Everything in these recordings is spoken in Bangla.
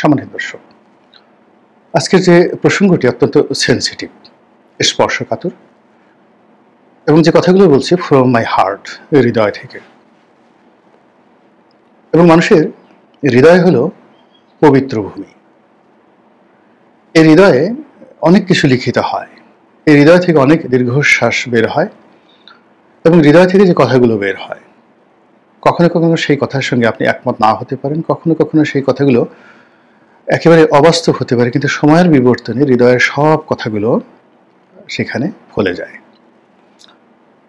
সম্মানিত দর্শক, আজকের যে প্রসঙ্গটি অত্যন্ত সেন্সিটিভ, স্পর্শকাতর এবং যে কথাগুলো বলছি ফ্রম মাই হার্ট, হৃদয় থেকে। এবং মানুষের হৃদয় হলো পবিত্র ভূমি। এই হৃদয়ে অনেক কিছু লিখিত হয়, এই হৃদয় থেকে অনেক দীর্ঘশ্বাস বের হয় এবং হৃদয় থেকে যে কথাগুলো বের হয় কখনো কখনো সেই কথার সঙ্গে আপনি একমত না হতে পারেন, কখনো কখনো সেই কথাগুলো একেবারে অবাস্তব হতে পারে, কিন্তু সময়ের বিবর্তনে হৃদয়ের সব কথাগুলো সেখানে ফলে যায়।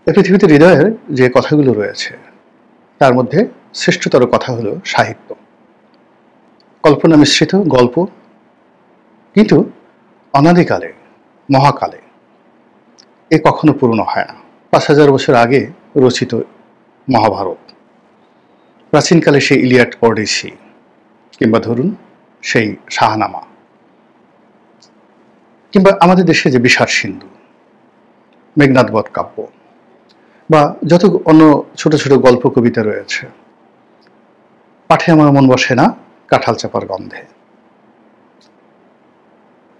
এই পৃথিবীতে হৃদয়ের যে কথাগুলো রয়েছে তার মধ্যে শ্রেষ্ঠতর কথা হলো সাহিত্য, কল্পনা মিশ্রিত গল্প, কিন্তু অনাদিকালে মহাকালে এ কখনো পূর্ণ হয় না। ৫,০০০ বছর আগে রচিত মহাভারত, প্রাচীনকালে সেই ইলিয়াড ওডিসি, কিংবা ধরুন সেই শাহনামা, কিংবা আমাদের দেশে যে বিষাদ সিন্ধু, মেঘনাদ বধ কাব্য, বা যত অন্য ছোট ছোট গল্প কবিতা রয়েছে, পাঠে আমার মন বসে না কাঁঠাল চাপার গন্ধে।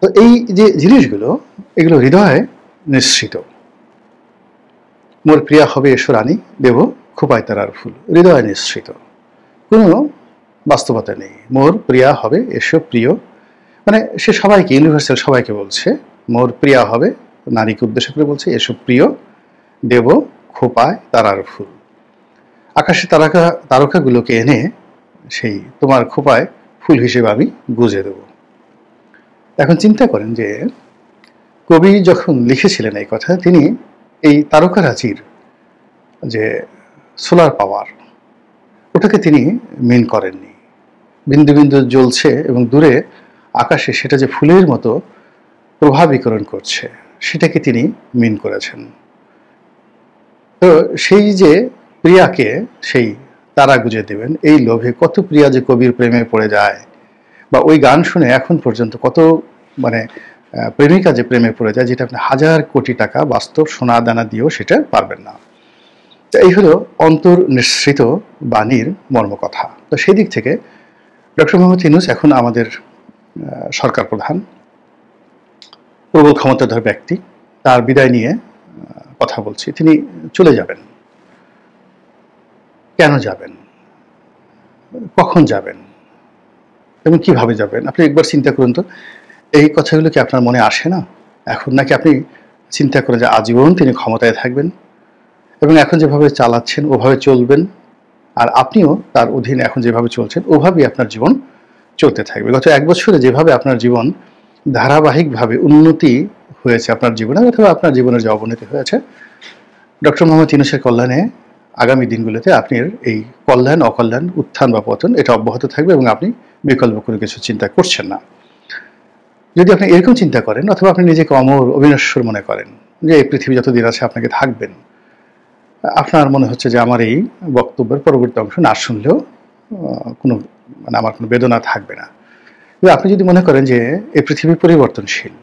তো এই যে জিনিসগুলো, এগুলো হৃদয়ে নিঃসৃত। মোর প্রিয়া হবে এসো রানী, দেব খোপায় তারার ফুল, হৃদয়ে নিঃসৃত, কোনো বাস্তবতা নেই। মোর প্রিয়া হবে এসো প্রিয়, মানে সে সবাইকে, ইউনিভার্সাল সবাইকে বলছে মোর প্রিয়া হবে, নারীকে উদ্দেশ্য করে বলছে এসো প্রিয়, দেব খোপায় তারার ফুল। আকাশে তারকাগুলোকে এনে সেই তোমার খোপায় ফুল হিসেবে আমি গুজে দেব। এখন চিন্তা করেন যে কবি যখন লিখেছিলেন এই কথা, তিনি এই তারকারাজির যে সোলার পাওয়ার, ওটাকে তিনি মিন করেননি। বিন্দু বিন্দু জ্বলছে এবং দূরে আকাশে সেটা যে ফুলের মতো প্রভাব বিকরণ করছে, সেটাকে তিনি মিন করেছেন। তো সেই যে প্রিয়াকে সেই তারা গুজে দেবেন, এই লোভে কত প্রিয়া যে কবির প্রেমে পড়ে যায়, বা ওই গান শুনে এখন পর্যন্ত কত মানে প্রেমিকা যে প্রেমে পড়ে যায়, যেটা আপনি ১,০০০ কোটি টাকা বাস্তব সোনা দানা দিয়েও সেটা পারবেন না। তো এই হলো অন্তর নিঃসৃত বাণীর মর্মকথা। তো সেই দিক থেকে ডক্টর মোহাম্মদ ইউনূস এখন আমাদের সরকার প্রধান, প্রবল ক্ষমতাধর ব্যক্তি, তার বিদায় নিয়ে কথা বলছি। তিনি চলে যাবেন, কেন যাবেন, কখন যাবেন এবং কিভাবে যাবেন? আপনি একবার চিন্তা করুন তো, এই কথাগুলো কি আপনার মনে আসে না এখন? নাকি আপনি চিন্তা করেন যে আজীবন তিনি ক্ষমতায় থাকবেন এবং এখন যেভাবে চালাচ্ছেন ওভাবে চলবেন, আর আপনিও তার অধীনে এখন যেভাবে চলছেন ওভাবেই আপনার জীবন চলতে থাকবে? গত ১ বছরে যেভাবে আপনার জীবন ধারাবাহিকভাবে উন্নতি হয়েছে আপনার জীবনে, অথবা আপনার জীবনের যে অবনতি হয়েছে, ডক্টর মোহাম্মদ ইউনূসের কল্যাণে আগামী দিনগুলোতে আপনার এই কল্যাণ অকল্যাণ, উত্থান বা পতন, এটা অব্যাহত থাকবে এবং আপনি বিকল্প কোনো কিছু চিন্তা করছেন না। যদি আপনি এরকম চিন্তা করেন, অথবা আপনি নিজেকে অমর অবিনশ্বর মনে করেন যে এই পৃথিবী যতদিন আছে আপনাকে থাকবেন, আপনার মনে হচ্ছে যে আমার এই বক্তব্যের পরবর্তী অংশ না শুনলেও কোনো মানে আমার কোনো বেদনা থাকবে না। কিন্তু আপনি যদি মনে করেন যে এই পৃথিবী পরিবর্তনশীল,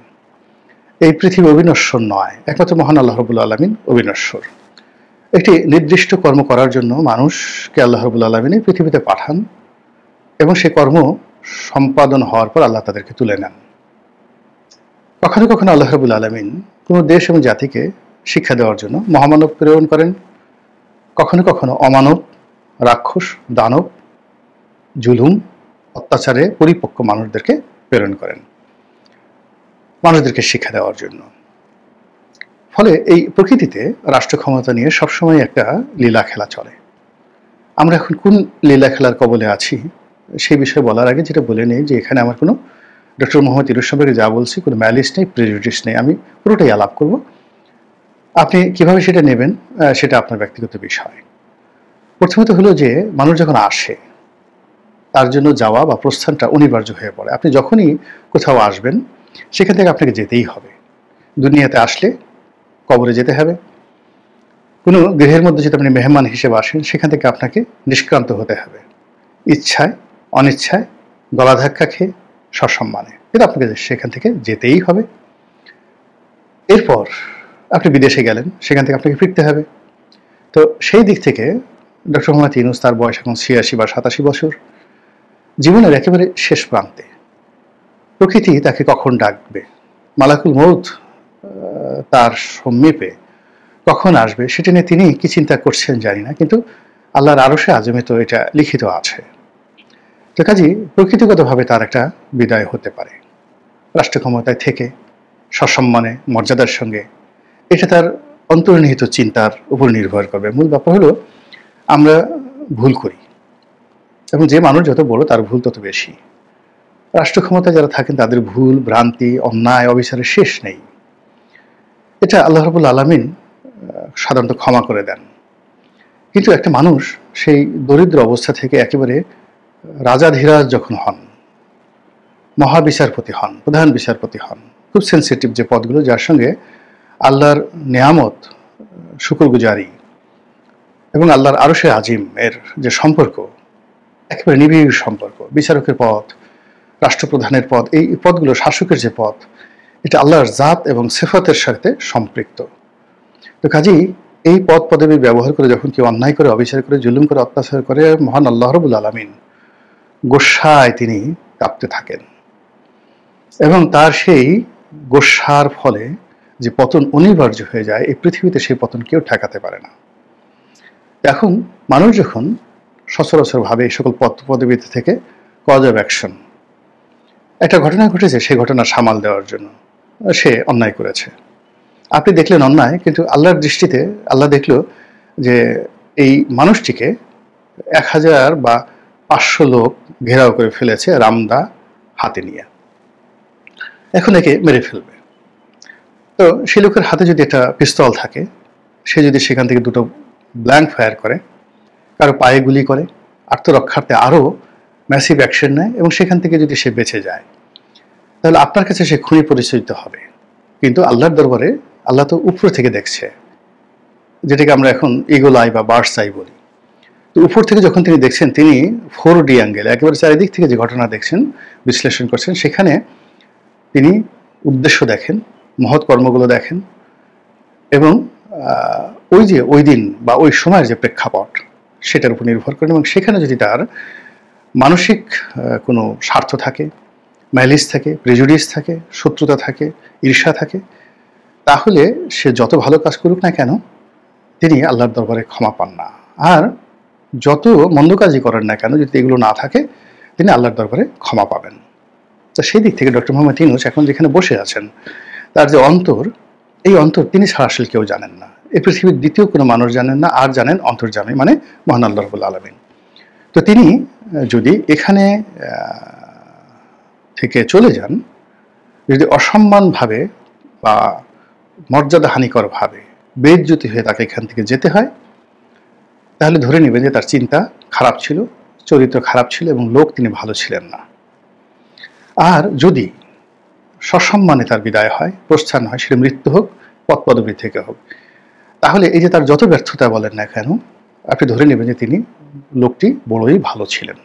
এই পৃথিবী অবিনশ্বর নয়, একমাত্র মহান আল্লাহ রাব্বুল আলামিন অবিনশ্বর। একটি নির্দিষ্ট কর্ম করার জন্য মানুষকে আল্লাহ রাব্বুল আলামিন এই পৃথিবীতে পাঠান এবং সে কর্ম সম্পাদন হওয়ার পর আল্লাহ তাদেরকে তুলে নেন। কখনো কখনো আল্লাহ রাব্বুল আলামিন কোনো দেশ এবং জাতিকে শিক্ষা দেওয়ার জন্য মহামানব প্রেরণ করেন, কখনো কখনো অমানব, রাক্ষস, দানব, জুলুম, অত্যাচারে পরিপক্ক মানুষদেরকে প্রেরণ করেন মানুষদেরকে শিক্ষা দেওয়ার জন্য। ফলে এই প্রকৃতিতে রাষ্ট্র ক্ষমতা নিয়ে সবসময় একটা লীলা খেলা চলে। আমরা এখন কোন লীলা খেলার কবলে আছি সেই বিষয়ে বলার আগে যেটা বলে নেই যে এখানে আমার কোনো ডক্টর মোহাম্মদ ইউনূস সম্পর্কে যা বলছি কোনো ম্যালিস নেই, প্রেজুডিস নেই, আমি পুরোটাই আলাপ করব। আপনি কিভাবে সেটা নেবেন সেটা আপনার ব্যক্তিগত বিষয়। প্রথমত হলো যে মানুষ যখন আসে তার জন্য যাওয়া বা প্রস্থানটা অনিবার্য হয়ে পড়ে। আপনি যখনই কোথাও আসবেন সেখান থেকে আপনাকে যেতেই হবে। দুনিয়াতে আসলে কবরে যেতে হবে। কোনো গৃহের মধ্যে যদি আপনি মেহমান হিসেবে আসেন সেখান থেকে আপনাকে নিষ্ক্রান্ত হতে হবে, ইচ্ছায় অনিচ্ছায়, গলা ধাক্কা খেয়ে, সসম্মানে, কিন্তু আপনাকে সেখান থেকে যেতেই হবে। এরপর আপনি বিদেশে গেলেন, সেখান থেকে আপনাকে ফিরতে হবে। তো সেই দিক থেকে ডক্টর মোহাম্মদ ইউনূস, তার বয়স এখন ৮৬ বা ৮৭ বছর, জীবনের একেবারে শেষ প্রান্তে। প্রকৃতি তাকে কখন ডাকবে, মালাকুল মউত তার সমীপে কখন আসবে, সেটা নিয়ে তিনি কি চিন্তা করছেন জানি না, কিন্তু আল্লাহর আরশে আজমে তো এটা লিখিত আছে। তো কাজেই প্রকৃতিগতভাবে তার একটা বিদায় হতে পারে রাষ্ট্র ক্ষমতায় থেকে সসম্মানে মর্যাদার সঙ্গে। এটা তার অন্তর্নিহিত চিন্তার উপর নির্ভর করবে। মূল ব্যাপার হলো আমরা ভুল করি, এবং যে মানুষ যত বড় তার ভুল তত বেশি। রাষ্ট্র ক্ষমতায় যারা থাকেন তাদের ভুল, ভ্রান্তি, অন্যায়, অবিচারের শেষ নেই। এটা আল্লাহ রাব্বুল আলামিন সাধারণত ক্ষমা করে দেন। কিন্তু একটা মানুষ সেই দরিদ্র অবস্থা থেকে একেবারে রাজাধিরাজ যখন হন, মহাবিচারপতি হন, প্রধান বিচারপতি হন, খুব সেন্সিটিভ যে পদগুলো, যার সঙ্গে আল্লাহর নেয়ামত, শুকরগুজারি এবং আল্লাহর আরশে আজিম এর যে সম্পর্ক, একেবারে নিবিড় সম্পর্ক, বিচারকের পদ, রাষ্ট্রপ্রধানের পদ, এই পদগুলো, শাসকের যে পদ, এটা আল্লাহর জাত এবং সিফাতের সাথে সম্পৃক্ত। তো কাজেই এই পদ পদবী ব্যবহার করে যখন কেউ অন্যায় করে, অবিচার করে, জুলুম করে, অত্যাচার করে, মহান আল্লাহ রাব্বুল আলামিন গোস্বায় তিনি কাঁপতে থাকেন, এবং তার সেই গোস্বার ফলে যে পতন অনিবার্য হয়ে যায়, এই পৃথিবীতে সেই পতন কেউ ঠেকাতে পারে না। এখন মানুষ যখন সচরাচর ভাবে এই সকল পদ পদবীতে থেকে কজ অফ অ্যাকশন, একটা ঘটনা ঘটেছে, সেই ঘটনা সামাল দেওয়ার জন্য সে অন্যায় করেছে। আপনি দেখলেন অন্যায়, কিন্তু আল্লাহর দৃষ্টিতে আল্লাহ দেখলো যে এই মানুষটিকে 1000 বা 500 লোক ঘেরাও করে ফেলেছে রামদা হাতে নিয়ে, এখন একে মেরে ফেলবে। তো সে লোকের হাতে যদি একটা পিস্তল থাকে, সে যদি সেখান থেকে দুটো ব্ল্যাঙ্ক ফায়ার করে, কারো পায়ে গুলি করে, আত্মরক্ষার্থে আরও ম্যাসিভ অ্যাকশন নেয়, এবং সেখান থেকে যদি সে বেঁচে যায়, তাহলে আপনার কাছে সে খুনি পরিচালিত হবে। কিন্তু আল্লাহর দরবারে আল্লাহ তো উপর থেকে দেখছে, যেটাকে আমরা এখন ইগল আই বা বার্ডস আই বলি। তো উপর থেকে যখন তিনি দেখছেন, তিনি 4D অ্যাঙ্গেল, একেবারে চারিদিক থেকে যে ঘটনা দেখছেন, বিশ্লেষণ করছেন, সেখানে তিনি উদ্দেশ্য দেখেন, মহৎ কর্মগুলো দেখেন, এবং ওই যে ওই দিন বা ওই সময়ের যে প্রেক্ষাপট, সেটার উপর নির্ভর করেন। এবং সেখানে যদি তার মানসিক কোনো স্বার্থ থাকে, ম্যালিস থাকে, প্রেজুডিস থাকে, শত্রুতা থাকে, ঈর্ষা থাকে, তাহলে সে যত ভালো কাজ করুক না কেন, তিনি আল্লাহর দরবারে ক্ষমা পান না। আর যত মন্দ কাজই করেন না কেন, যদি এগুলো না থাকে, তিনি আল্লাহর দরবারে ক্ষমা পাবেন। তো সেই দিক থেকে ডক্টর মোহাম্মদ ইউনূস এখন যেখানে বসে আছেন, তার যে অন্তর, এই অন্তর তিনি ছাড়া আসলে কেউ জানেন না। এই পৃথিবীর দ্বিতীয় কোনো মানুষ জানেন না, আর জানেন অন্তর্যামী মানে মহান আল্লাহ রাব্বুল আলামিন। তো তিনি যদি এখানে থেকে চলে যান, যদি অসম্মানভাবে বা মর্যাদাহানিকরভাবে বেইজ্জতি হয়ে তাকে এখান থেকে যেতে হয়, তাহলে ধরে নেবেন যে তার চিন্তা খারাপ ছিল, চরিত্র খারাপ ছিল, এবং লোক তিনি ভালো ছিলেন না। আর যদি সসম্মানে তার বিদায় হয়, প্রস্থান হয়, সেটা মৃত্যু হোক, পদ পদবী থেকে হোক, তাহলে এই যে তার যত ব্যর্থতা বলেন না কেন, আপনি ধরে নেবেন যে তিনি লোকটি বড়ই ভালো ছিলেন।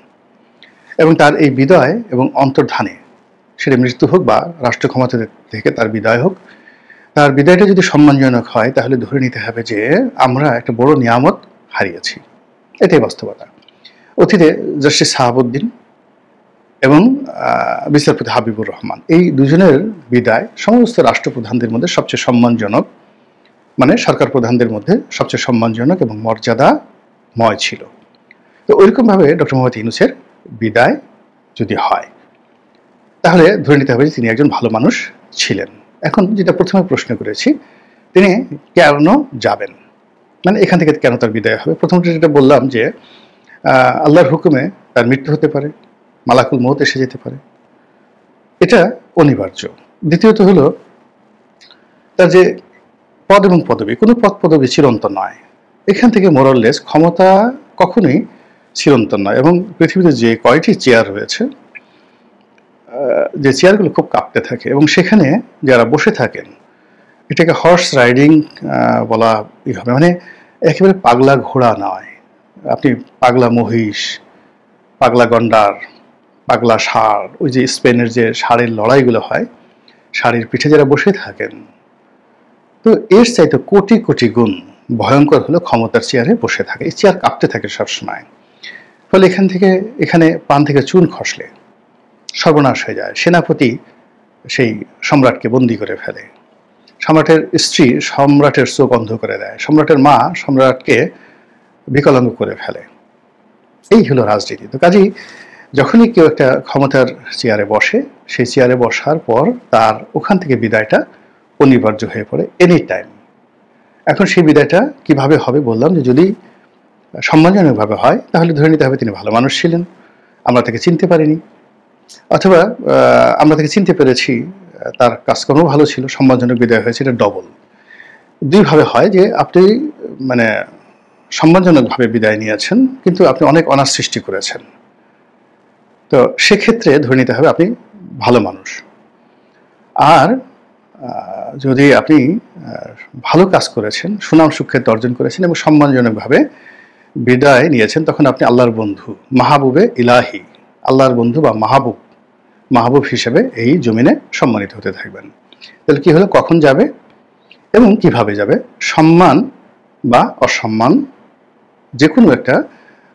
এবং তার এই বিদায় এবং অন্তর্ধানে, সেটা মৃত্যু হোক বা রাষ্ট্র ক্ষমতা থেকে তার বিদায় হোক, তার বিদায়টা যদি সম্মানজনক হয়, তাহলে ধরে নিতে হবে যে আমরা একটা বড় নিয়ামত হারিয়েছি। এটাই বাস্তবতা। অতীতে জাস্টিস সাহাবুদ্দিন এবং বিচারপতি হাবিবুর রহমান, এই দুজনের বিদায় সমস্ত রাষ্ট্রপ্রধানদের মধ্যে সবচেয়ে সম্মানজনক, মানে সরকার প্রধানদের মধ্যে সবচেয়ে সম্মানজনক এবং মর্যাদাময় ছিল। তো ওইরকমভাবে ডক্টর মোহাম্মদ ইউনূসের বিদায় যদি হয়, তাহলে ধরে নিতে হবে যে তিনি একজন ভালো মানুষ ছিলেন। এখন যেটা প্রথমে প্রশ্ন করেছি, তিনি কেন যাবেন, মানে এখান থেকে কেন তার বিদায় হবে। প্রথমটা যেটা বললাম যে আল্লাহর হুকুমে তার মৃত্যু হতে পারে, মালাকুল মউত এসে যেতে পারে, এটা অনিবার্য। দ্বিতীয়ত হলো তার যে পদ এবং পদবী, কোনো পদ পদবী চিরন্তন নয়। এখান থেকে মোরাললেস ক্ষমতা কখনোই চিরন্তন নয়। এবং পৃথিবীতে যে কয়টি চেয়ার রয়েছে, যে চেয়ারগুলো খুব কাঁপতে থাকে, এবং সেখানে যারা বসে থাকেন, এটাকে হর্স রাইডিং বলা হবে, মানে একেবারে পাগলা ঘোড়া নয়। আপনি পাগলা মহিষ, পাগলা গন্ডার, পাগলা ষাঁড়, ওই যে স্পেনের যে ষাঁড়ের লড়াইগুলো হয়, ষাঁড়ের পিঠে যারা বসে থাকেন, তো এর চাইতে কোটি কোটি গুণ ভয়ঙ্কর হলো ক্ষমতার চেয়ারে বসে থাকে। এই চেয়ার কাঁপতে থাকে সবসময়। ফলে এখানে পান থেকে চুন খসলে সর্বনাশ হয়ে যায়। সেনাপতি সেই সম্রাটকে বন্দী করে ফেলে, সম্রাটের স্ত্রী সম্রাটের চোখ অন্ধ করে দেয়, সম্রাটের মা সম্রাটকে বিকলাঙ্গ করে ফেলে। এই হলো রাজনীতি। তো কাজেই যখনই কেউ একটা ক্ষমতার চেয়ারে বসে, সেই চেয়ারে বসার পর তার ওখান থেকে বিদায়টা অনিবার্য হয়ে পড়ে এনি টাইম। এখন সেই বিদায়টা কিভাবে হবে বললাম, যে যদি সম্মানজনকভাবে হয় তাহলে ধরে নিতে হবে তিনি ভালো মানুষ ছিলেন, আমরা তাকে চিনতে পারিনি, অথবা আমরা তাকে চিনতে পেরেছি, তার কাজকর্ম ভালো ছিল, সম্মানজনক বিদায় হয়েছে। এটা ডবল। দুইভাবে হয় যে আপনি মানে সম্মানজনকভাবে বিদায় নিয়েছেন, কিন্তু আপনি অনেক অনার সৃষ্টি করেছেন। তো সেক্ষেত্রে ধরে নিতে হবে আপনি ভালো মানুষ। আর যদি আপনি ভালো কাজ করেছেন, সুনাম সুখ্যাতি অর্জন করেছেন এবং সম্মানজনকভাবে বিদায় নিয়েছেন, তখন আপনি আল্লাহর বন্ধু, মাহবুবে ইলাহি, আল্লাহর বন্ধু বা মাহবুব হিসেবে এই জমিনে সম্মানিত হতে থাকবেন। তাহলে কি হলো, কখন যাবে এবং কিভাবে যাবে? সম্মান বা অসম্মান যে কোনো একটা,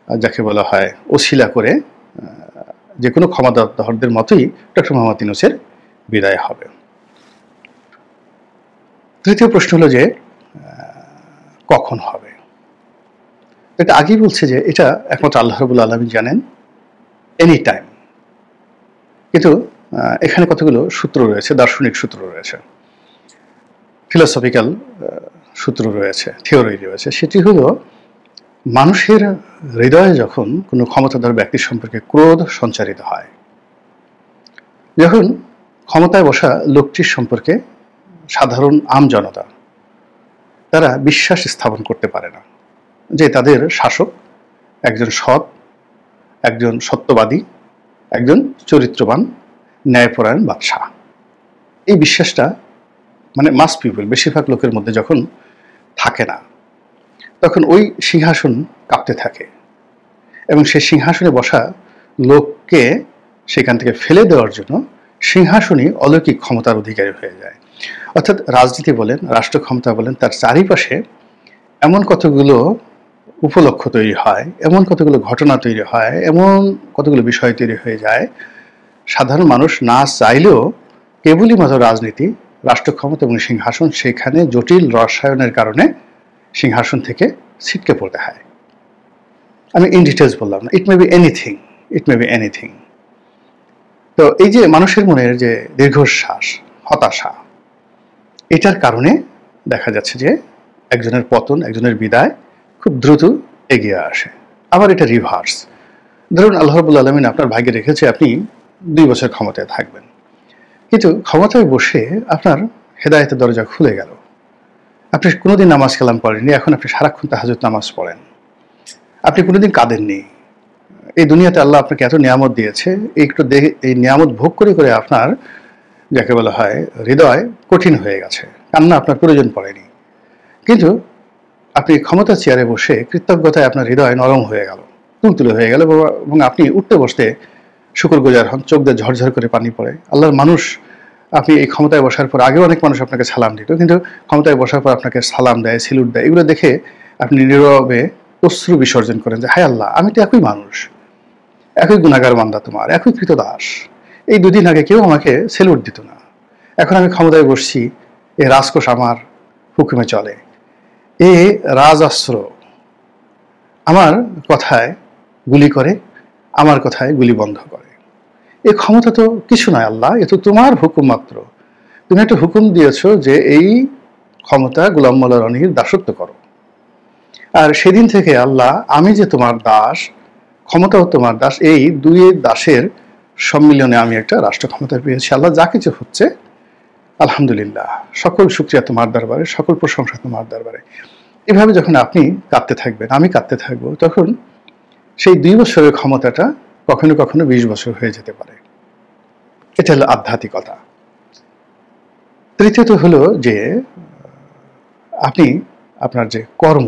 যাকে বলা হয় ওসিলা করে, যে কোনো ক্ষমতাধরদের মতোই ডক্টর মোহাম্মদ ইউনূসের বিদায় হবে। তৃতীয় প্রশ্ন হলো যে কখন হবে? এটা আগেই বলছে যে এটা একমাত্র আল্লাহ রাব্বুল আলামিন জানেন, এনি টাইম। কিন্তু এখানে কতগুলো সূত্র রয়েছে, দার্শনিক সূত্র রয়েছে, ফিলোসফিক্যাল সূত্র রয়েছে, থিওরি রয়েছে। সেটি হলো, মানুষের হৃদয়ে যখন কোনো ক্ষমতাধর ব্যক্তির সম্পর্কে ক্রোধ সঞ্চারিত হয়, যখন ক্ষমতায় বসা লোকটির সম্পর্কে সাধারণ জনতা তারা বিশ্বাস স্থাপন করতে পারে না যে তাদের শাসক একজন সৎ, একজন সত্যবাদী, একজন চরিত্রবান, ন্যায়পরায়ণ বাদশাহ। এই বিশ্বাসটা মানে মাস পিপল, বেশিরভাগ লোকের মধ্যে যখন থাকে না, তখন ওই সিংহাসন কাঁপতে থাকে এবং সেই সিংহাসনে বসা লোককে সেখান থেকে ফেলে দেওয়ার জন্য সিংহাসনই অলৌকিক ক্ষমতার অধিকারী হয়ে যায়। অর্থাৎ রাজনীতি বলেন, রাষ্ট্র ক্ষমতা বলেন, তার চারিপাশে এমন কতগুলো উপলক্ষ তৈরি হয়, এমন কতগুলো ঘটনা তৈরি হয়, এমন কতগুলো বিষয় তৈরি হয়ে যায়, সাধারণ মানুষ না চাইলেও কেবলই মাত্র রাজনীতি, রাষ্ট্র ক্ষমতা এবং সিংহাসন, সেখানে জটিল রসায়নের কারণে সিংহাসন থেকে ছিটকে পড়তে হয়। আমি ইন ডিটেলস বললাম না, it may be anything, it may be anything. তো এই যে মানুষের মনের যে দীর্ঘশ্বাস, হতাশা, এটার কারণে দেখা যাচ্ছে যে একজনের পতন, একজনের বিদায় খুব দ্রুত এগিয়ে আসে। আবার এটা রিভার্স। ধরুন আল্লাহ রাব্বুল আলামিন আপনার ভাগ্যে রেখেছে আপনি 2 বছর ক্ষমতায় থাকবেন, কিন্তু ক্ষমতায় বসে আপনার হেদায়েতের দরজা খুলে গেল, আপনি কোনোদিন নামাজ কালাম পড়েননি, এখন আপনি সারাক্ষণ তাহাজ্জুদ নামাজ পড়েন, আপনি কোনোদিন কাঁদেননি। এই দুনিয়াতে আল্লাহ আপনাকে এত নিয়ামত দিয়েছে, এই নিয়ামত ভোগ করে করে আপনার, যাকে বলা হয়, হৃদয় কঠিন হয়ে গেছে, কান্না আপনার প্রয়োজন পড়েনি, কিন্তু আপনি ক্ষমতার চেয়ারে বসে কৃতজ্ঞতায় আপনার হৃদয় নরম হয়ে গেল, তুলতুলে হয়ে গেল, এবং আপনি উঠতে বসতে শুকরগুজার হন, চোখ দিয়ে ঝরঝর করে পানি পড়ে। আল্লাহর মানুষ, আপনি এই ক্ষমতায় বসার পর, আগেও অনেক মানুষ আপনাকে সালাম দিত, কিন্তু ক্ষমতায় বসার পর আপনাকে সালাম দেয়, সিলুট দেয়, এগুলো দেখে আপনি নীরবে অশ্রু বিসর্জন করেন যে হায় আল্লাহ, আমি তো একই মানুষ, একই গুনাহগার বান্দা তোমার, একই কৃতদাস। এই 2 দিন আগে কেউ আমাকে সেলুট দিত না, এখন আমি ক্ষমতায় বসছি, এ রাজকোষ আমার হুকুমে চলে, এ রাজাস্ত্র আমার কথায় গুলি করে, আমার কথায় গুলি বন্ধ করে। এই ক্ষমতা তো কিছু নয় আল্লাহ, এ তো তোমার হুকুম মাত্র। তুমি একটা হুকুম দিয়েছো যে এই ক্ষমতা গোলাম মোল্লা রনির দাসত্ব করো, আর সেদিন থেকে আল্লাহ আমি যে তোমার দাস, ক্ষমতাও তোমার দাস, এই 2 দাসের সম্মিলনে আমি একটা রাষ্ট্র ক্ষমতা পেয়েছি। আল্লাহ যা কিছু হচ্ছে আলহামদুলিল্লাহ, সকল শুকরিয়া তোমার দরবারে, সকল প্রশংসা তোমার দরবারে। এভাবে যখন আপনি কাঁদতে থাকবেন, আমি কাঁদতে থাকবো, তখন সেই 2 বছরের ক্ষমতাটা কখনো কখনো 20 বছর হয়ে যেতে পারে। এটা হলো আধ্যাত্মিকতা। তৃতীয়ত হলো যে আপনি আপনার যে কর্ম,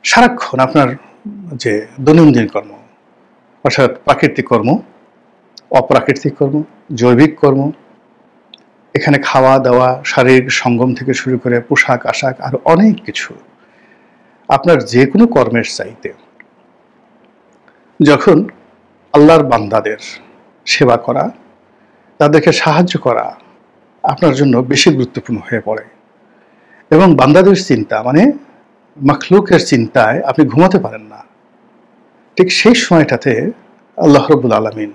সারাক্ষণ আপনার যে দৈনন্দিন কর্ম, অর্থাৎ প্রাকৃতিক কর্ম, অপ্রাকৃতিক কর্ম, জৈবিক কর্ম, এখানে খাওয়া দাওয়া, শারীরিক সঙ্গম থেকে শুরু করে পোশাক আশাক, আর অনেক কিছু, আপনার যে কোনো কর্মের চাইতে যখন আল্লাহর বান্দাদের সেবা করা, তাদেরকে সাহায্য করা আপনার জন্য বেশি গুরুত্বপূর্ণ হয়ে পড়ে। এবং বান্দাদের চিন্তা মানে মাখলুকের চিন্তায় আপনি ঘুমাতে পারেন না। ঠিক সেই সময়টাতে আল্লাহ রাব্বুল আলামিন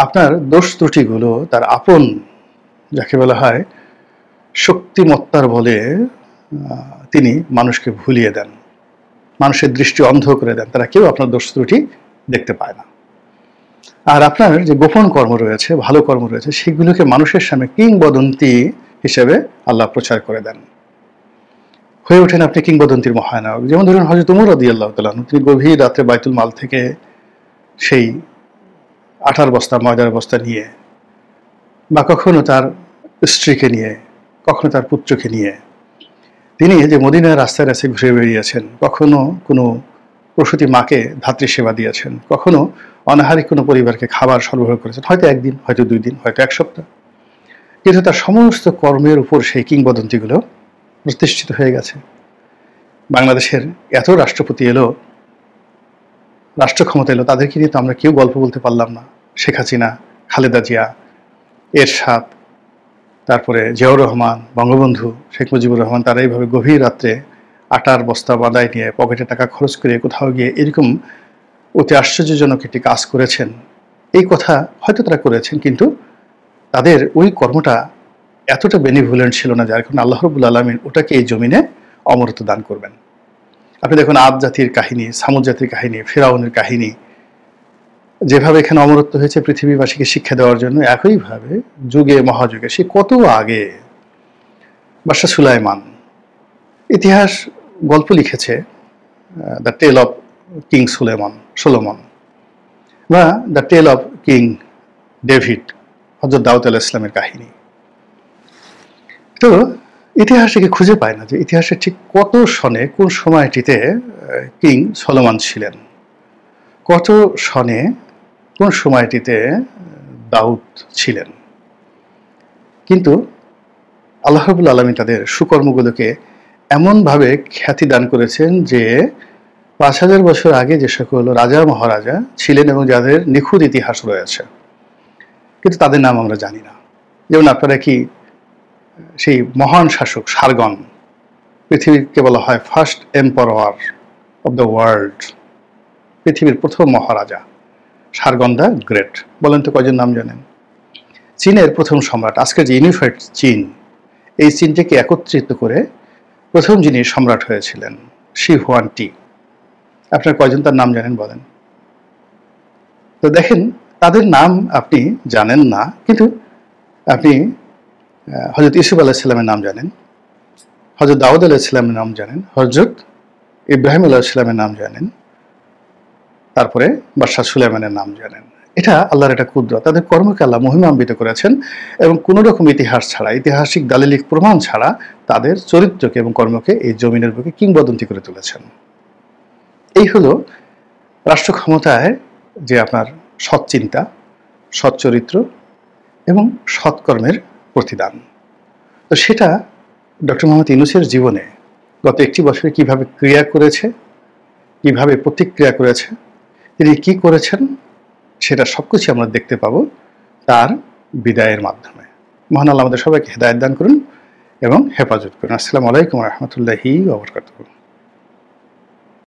আপনার দোষ ত্রুটিগুলো তার আপন, যাকে বলা হয় শক্তিমত্তার বলে, তিনি মানুষকে ভুলিয়ে দেন, মানুষের দৃষ্টি অন্ধ করে দেন, তারা কেউ আপনার দোষ ত্রুটি দেখতে পায় না। আর আপনার যে গোপন কর্ম রয়েছে, ভালো কর্ম রয়েছে, সেগুলোকে মানুষের সামনে কিংবদন্তি হিসেবে আল্লাহ প্রচার করে দেন, হয়ে ওঠেন আপনি কিংবদন্তির মহানায়ক। যেমন ধরুন হযরত ওমর রাদিয়াল্লাহু তাআলা আনহু, তিনি গভীর রাত্রে বাইতুল মাল থেকে সেই আটার বস্তা, ময়দার বস্তা নিয়ে, বা কখনো তার স্ত্রীকে নিয়ে, কখনো তার পুত্রকে নিয়ে তিনি যে মদিনার রাস্তায় রাস্তায় ঘুরে বেরিয়েছেন, কখনো কোনো প্রসূতি মাকে ধাত্রী সেবা দিয়েছেন, কখনো অনাহারী কোনো পরিবারকে খাবার সরবরাহ করেছেন, হয়তো একদিন, হয়তো 2 দিন, হয়তো 1 সপ্তাহ, কিন্তু তার সমস্ত কর্মের উপর সেই কিংবদন্তিগুলো প্রতিষ্ঠিত হয়ে গেছে। বাংলাদেশের এত রাষ্ট্রপতি এলো, রাষ্ট্র ক্ষমতা এলো, তাদেরকে নিয়ে তো আমরা কেউ গল্প বলতে পারলাম না। শেখ হাসিনা, খালেদা জিয়া, এরশাদ, তারপরে জিয়াউর রহমান, বঙ্গবন্ধু শেখ মুজিবুর রহমান, তারা এইভাবে গভীর রাত্রে আটার বস্তা বাঁধায় নিয়ে পকেটে টাকা খরচ করে কোথাও গিয়ে এরকম অতি আশ্চর্যজনক একটি কাজ করেছেন। এই কথা হয়তো তারা করেছেন, কিন্তু তাদের ওই কর্মটা এতটা বেনিভোলেন্ট ছিল না, যার কারণে আল্লাহ রাব্বুল আলামিন ওটাকে এই জমিনে অমরত্ব দান করবেন। আপনি দেখুন আদ জাতির কাহিনী, সামুদ জাতির কাহিনী, ফিরাউনের কাহিনী, যেভাবে এখানে অমরত্ব হয়েছে পৃথিবীবাসীকে শিক্ষা দেওয়ার জন্য, একইভাবে যুগে মহাযুগে, সে কত আগে বাদশাহ সুলাইমান ইতিহাস গল্প লিখেছে, the tale of King Solomon, বা the tale of King David, Hazrat Daud আলাইহিস সালামের কাহিনী। তো ইতিহাসে খুঁজে পায় না যে ইতিহাসে ঠিক কত সনে, কোন সময়টিতে কিং সলোমন ছিলেন, কত সনে, কোন সময়টিতে দাউদ ছিলেন। কিন্তু আল্লাহ রাব্বুল আলামিন তাদের সুকর্মগুলোকে এমনভাবে খ্যাতি দান করেছেন যে 5000 বছর আগে যে সকল রাজা মহারাজা ছিলেন এবং যাদের নিখুঁত ইতিহাস রয়েছে, কিন্তু তাদের নাম আমরা জানি না। যেমন আপনারা কি সেই মহান শাসক সারগন, পৃথিবীকে বলা হয় first emperor of the world, পৃথিবীর প্রথম মহারাজা সারগন দ্য গ্রেট, বলেন তো কয়জন নাম জানেন? চীনের প্রথম সম্রাট, আজকের যে ইউনিফাইড চীন, এই চীনটাকে একত্রিত করে প্রথম যিনি সম্রাট হয়েছিলেন শি হুয়ানটি, আপনার কয়জন তার নাম জানেন বলেন? তো দেখেন, তাদের নাম আপনি জানেন না, কিন্তু আপনি হযরত ইউসুফ আলাইহিস সালামের নাম জানেন, হযরত দাউদ আলাইহিস সালামের নাম জানেন, হযরত ইব্রাহিম আলাইহিস সালামের নাম জানেন, তারপরে বাদশাহ সুলাইমানের নাম জানেন। এটা আল্লাহর একটা কুদরত, তাদের কর্মকে আল্লাহ মহিমান্বিত করেছেন এবং কোনো রকম ইতিহাস ছাড়া, ঐতিহাসিক দালিলিক প্রমাণ ছাড়া তাদের চরিত্রকে এবং কর্মকে এই জমিনের বুকে কিংবদন্তি করে তুলেছেন। এই হলো রাষ্ট্র ক্ষমতায় যে আপনার সৎ চিন্তা, সৎ চরিত্র এবং সৎকর্মের প্রতিদান। তো সেটা ডক্টর মোহাম্মদ ইউনূসের জীবনে গত 1 বছরে কিভাবে ক্রিয়া করেছে, কিভাবে প্রতিক্রিয়া করেছে, তিনি কি করেছেন, সেটা সবকিছু আমরা দেখতে পাবো তার বিদায়ের মাধ্যমে। মহান আল্লাহ আমাদের সবাইকে হেদায়েত দান করুন এবং হেফাজত করুন। আসসালামু আলাইকুম ওয়া রাহমাতুল্লাহি ওয়া বারাকাতুহু।